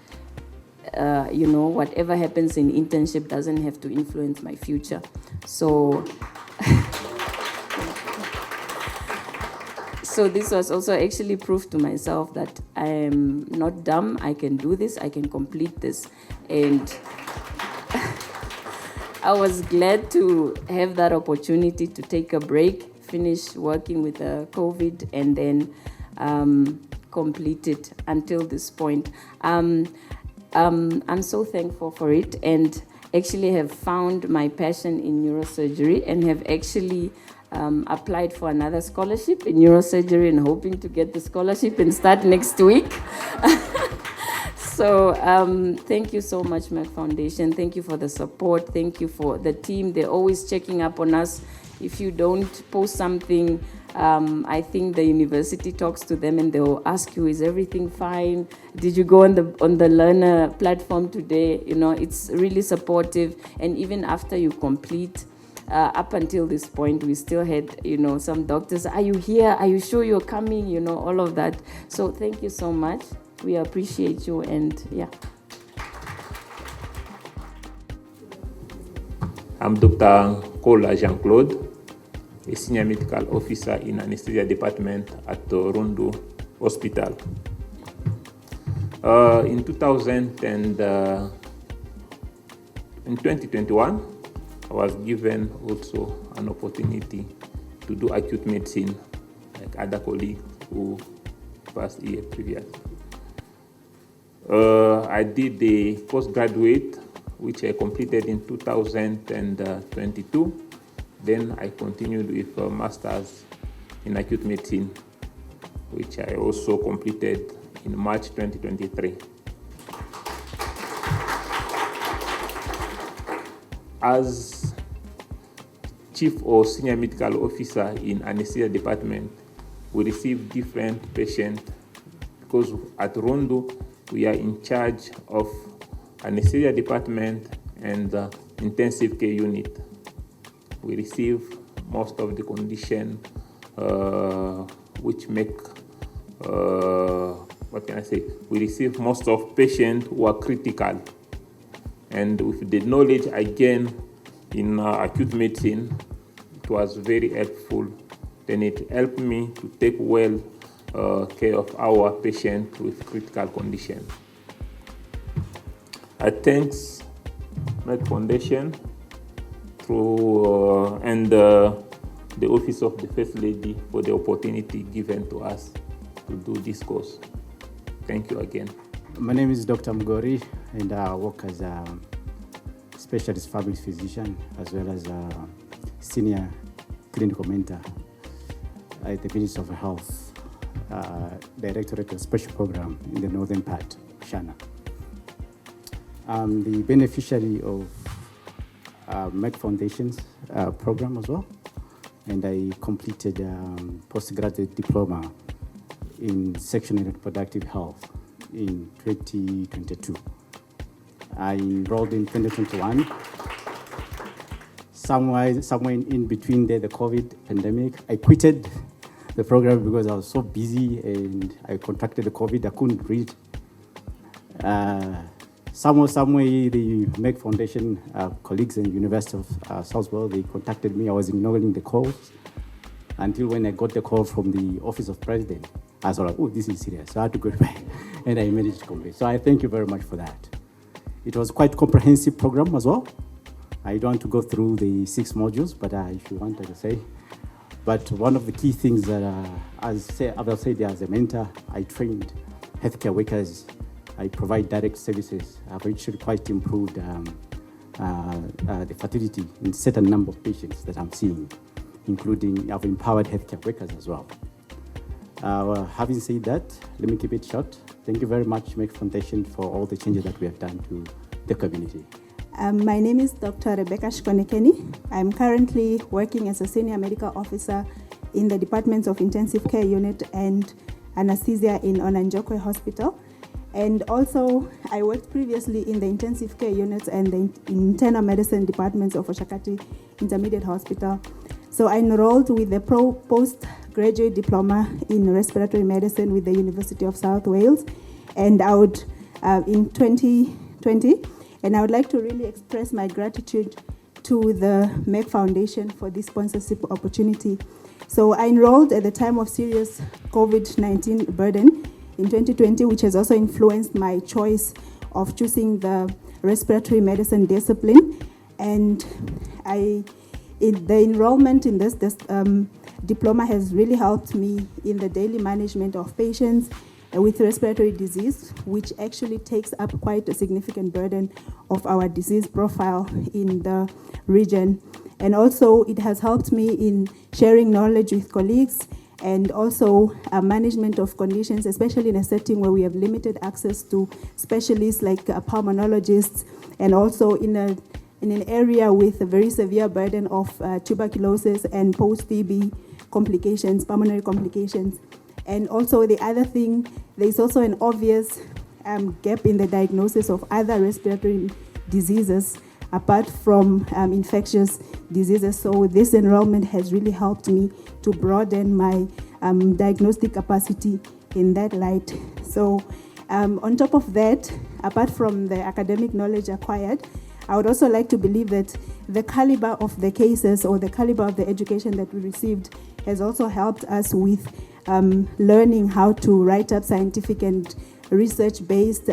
L: whatever happens in internship doesn't have to influence my future. So so this was also actually proof to myself that I am not dumb, I can do this, I can complete this. And I was glad to have that opportunity to take a break, finish working with COVID, and then complete it until this point. I'm so thankful for it, and actually have found my passion in neurosurgery, and have actually applied for another scholarship in neurosurgery, and hoping to get the scholarship and start next week. So thank you so much, Merck Foundation. Thank you for the support. Thank you for the team. They're always checking up on us. If you don't post something, I think the university talks to them and they'll ask you, is everything fine? Did you go on the learner platform today? You know, it's really supportive. And even after you complete, up until this point, we still had, some doctors, are you here? Are you sure you're coming? All of that. So thank you so much. We appreciate you, and yeah.
M: I'm Dr. Kola Jean-Claude, a senior medical officer in anesthesia department at Rundu Hospital. In 2021, I was given also an opportunity to do acute medicine, like other colleagues who passed year previous. I did the postgraduate, which I completed in 2022. Then I continued with a master's in acute medicine, which I also completed in March 2023. As chief or senior medical officer in anesthesia department, we receive different patients because at Rundu, we are in charge of anesthesia department and the intensive care unit. We receive most of the condition which make, we receive most of patients who are critical. And with the knowledge I gained in acute medicine, it was very helpful. Then it helped me to take well care of our patients with critical condition. I thank Merck Foundation through and the Office of the First Lady for the opportunity given to us to do this course. Thank you again.
N: My name is Dr. Mgori, and I work as a specialist family physician as well as a senior clinical mentor at the Ministry of Health, Directorate of Special Program in the northern part, Shana. I'm the beneficiary of Merck Foundation's program as well, and I completed postgraduate diploma in sexual and reproductive health in 2022. I enrolled in 2021. Somewhere in between there, the COVID pandemic, I quitted the program because I was so busy and I contracted the COVID. I couldn't read. Some way, the Merck Foundation colleagues in University of South Wales, they contacted me. I was ignoring the calls until when I got the call from the Office of President. I was like, oh, this is serious. So I had to go back and I managed to complete. So I thank you very much for that. It was quite a comprehensive program as well. I don't want to go through the 6 modules, but if you want, I can say. But one of the key things that, as I said, as a mentor, I trained healthcare workers. I provide direct services. I've actually quite improved the fertility in certain number of patients that I'm seeing, including I've empowered healthcare workers as well. Having said that, let me keep it short. Thank you very much, Merck Foundation, for all the changes that we have done to the community.
O: My name is Dr. Rebecca Shikonekeni. I'm currently working as a senior medical officer in the Departments of Intensive Care Unit and Anesthesia in Onanjokwe Hospital. And also, I worked previously in the intensive care units and the internal medicine departments of Oshakati Intermediate Hospital. So I enrolled with the postgraduate diploma in respiratory medicine with the University of South Wales, and I would in 2020. And I would like to really express my gratitude to the Merck Foundation for this sponsorship opportunity. So I enrolled at the time of serious COVID-19 burden in 2020, which has also influenced my choice of choosing the respiratory medicine discipline. And the enrollment in this diploma has really helped me in the daily management of patients with respiratory disease, which actually takes up quite a significant burden of our disease profile in the region. And also it has helped me in sharing knowledge with colleagues and also management of conditions, especially in a setting where we have limited access to specialists like pulmonologists, and also in an area with a very severe burden of tuberculosis and post-TB complications, pulmonary complications. And also the other thing, there's also an obvious gap in the diagnosis of other respiratory diseases apart from infectious diseases. So this enrollment has really helped me to broaden my diagnostic capacity in that light. So on top of that, apart from the academic knowledge acquired, I would also like to believe that the caliber of the cases or the caliber of the education that we received has also helped us with learning how to write up scientific and research-based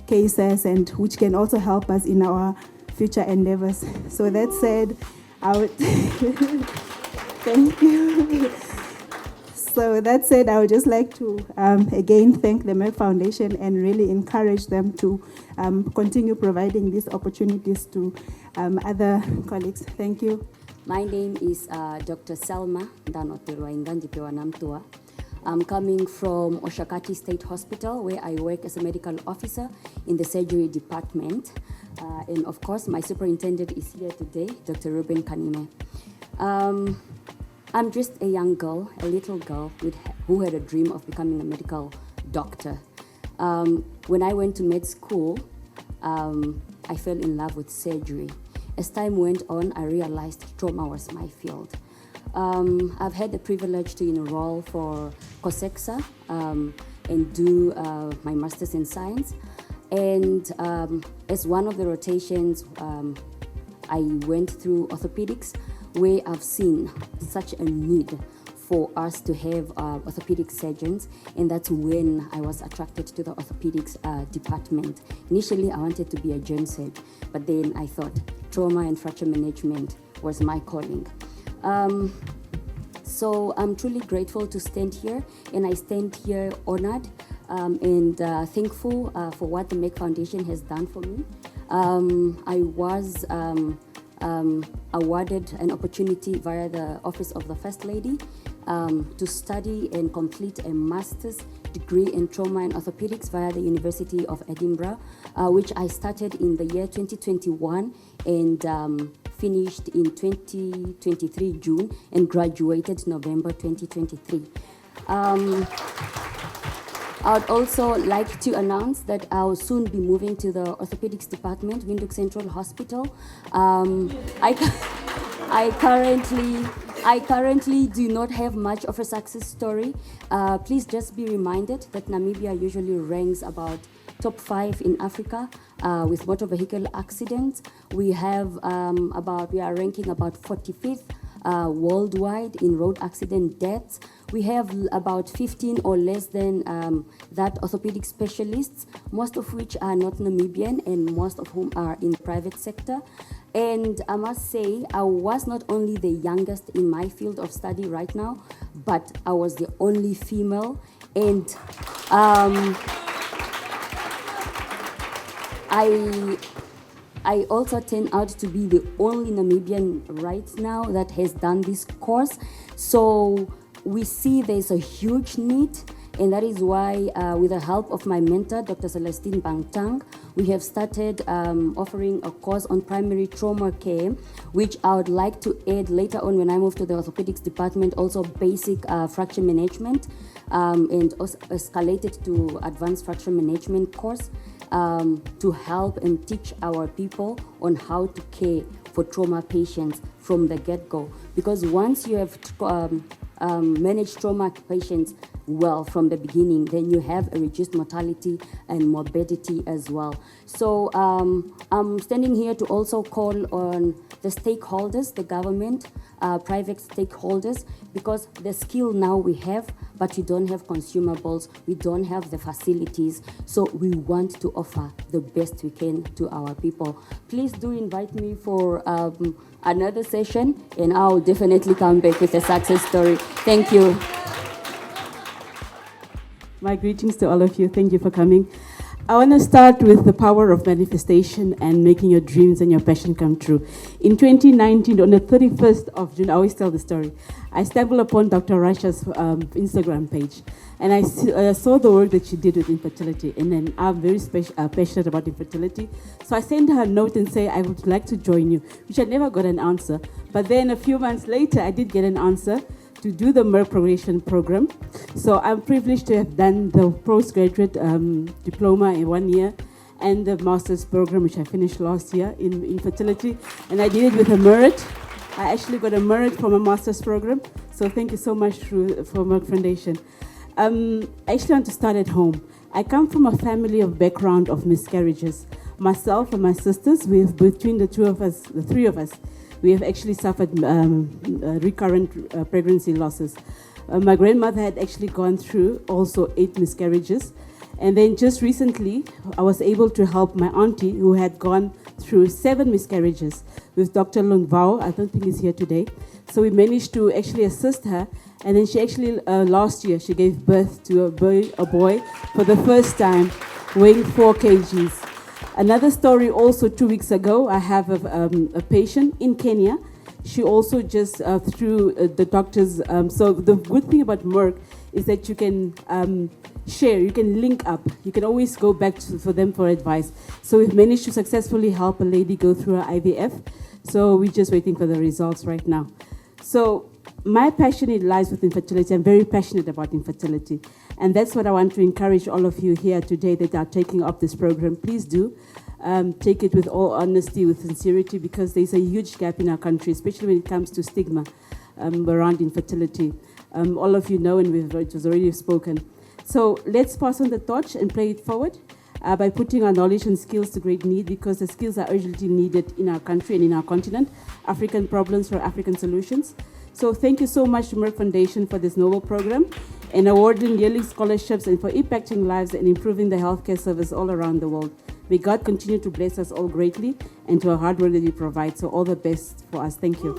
O: cases, and which can also help us in our future endeavors. So that said, I would thank you. So that said, I would just like to again thank the Merck Foundation and really encourage them to continue providing these opportunities to other colleagues. Thank you.
P: My name is Dr. Selma Danotelwa. I'm coming from Oshakati State Hospital, where I work as a medical officer in the surgery department. And of course, my superintendent is here today, Dr. Ruben Kanime. I'm just a young girl, a little girl who had a dream of becoming a medical doctor. When I went to med school, I fell in love with surgery. As time went on, I realized trauma was my field. I've had the privilege to enroll for COSEXA and do my master's in science. And as one of the rotations, I went through orthopedics, where I've seen such a need for us to have orthopedic surgeons, and that's when I was attracted to the orthopedics department. Initially, I wanted to be a gen surg, but then I thought trauma and fracture management was my calling. So I'm truly grateful to stand here, and I stand here honored and thankful for what the Merck Foundation has done for me. I was awarded an opportunity via the Office of the First Lady to study and complete a master's degree in trauma and orthopedics via the University of Edinburgh, which I started in the year 2021 and finished in 2023 June and graduated November 2023. I would also like to announce that I'll soon be moving to the orthopedics department, Windhoek Central Hospital. I currently I currently do not have much of a success story. Please just be reminded that Namibia usually ranks about top 5 in Africa with motor vehicle accidents. We are ranking about 45th worldwide in road accident deaths. We have about 15 or less than that orthopedic specialists, most of which are not Namibian and most of whom are in the private sector. And I must say, I was not only the youngest in my field of study right now, but I was the only female. And I also turn out to be the only Namibian right now that has done this course. So we see there's a huge need, and that is why, with the help of my mentor, Dr. Celestine Bangtang, we have started offering a course on primary trauma care, which I would like to add later on when I move to the orthopedics department, also basic fracture management, and also escalated to advanced fracture management course to help and teach our people on how to care for trauma patients from the get-go. Because once you have managed trauma patients well from the beginning, then you have a reduced mortality and morbidity as well. So I'm standing here to also call on the stakeholders, the government, private stakeholders, because the skill now we have, but we don't have consumables, we don't have the facilities, so we want to offer the best we can to our people. Please do invite me for another session, and I'll definitely come back with a success story. Thank you.
Q: My greetings to all of you. Thank you for coming. I want to start with the power of manifestation and making your dreams and your passion come true. In 2019, on the 31st of June, I always tell the story, I stumbled upon Dr. Rasha's Instagram page, and I saw the work that she did with infertility, and then I'm very passionate about infertility. So I sent her a note and say, I would like to join you, which I never got an answer. But then a few months later, I did get an answer to do the Merck Progression program. So I'm privileged to have done the postgraduate diploma in 1 year and the master's program, which I finished last year in infertility. And I did it with a merit. I actually got a merit from a master's program. So thank you so much for Merck Foundation. I actually want to start at home. I come from a family of background of miscarriages. Myself and my sisters, between the three of us, we have actually suffered recurrent pregnancy losses. My grandmother had actually gone through also 8 miscarriages. And then just recently, I was able to help my auntie who had gone through 7 miscarriages with Dr. Lung Vao. I don't think he's here today. So we managed to actually assist her. And then she actually, last year, she gave birth to a boy for the first time, weighing 4 kgs. Another story also 2 weeks ago, I have a patient in Kenya. She also just through the doctors, so the good thing about Merck is that you can share, you can link up, you can always go back for them for advice. So we've managed to successfully help a lady go through her IVF. So we're just waiting for the results right now. So my passion lies with infertility. I'm very passionate about infertility. And that's what I want to encourage all of you here today that are taking up this program. Please do take it with all honesty, with sincerity, because there's a huge gap in our country, especially when it comes to stigma around infertility. All of you know, and it was already spoken. So let's pass on the torch and play it forward by putting our knowledge and skills to great need, because the skills are urgently needed in our country and in our continent. African problems for African solutions. So thank you so much to Merck Foundation for this noble program and awarding yearly scholarships and for impacting lives and improving the healthcare service all around the world. May God continue to bless us all greatly and to our hard work that you provide. So all the best for us. Thank you.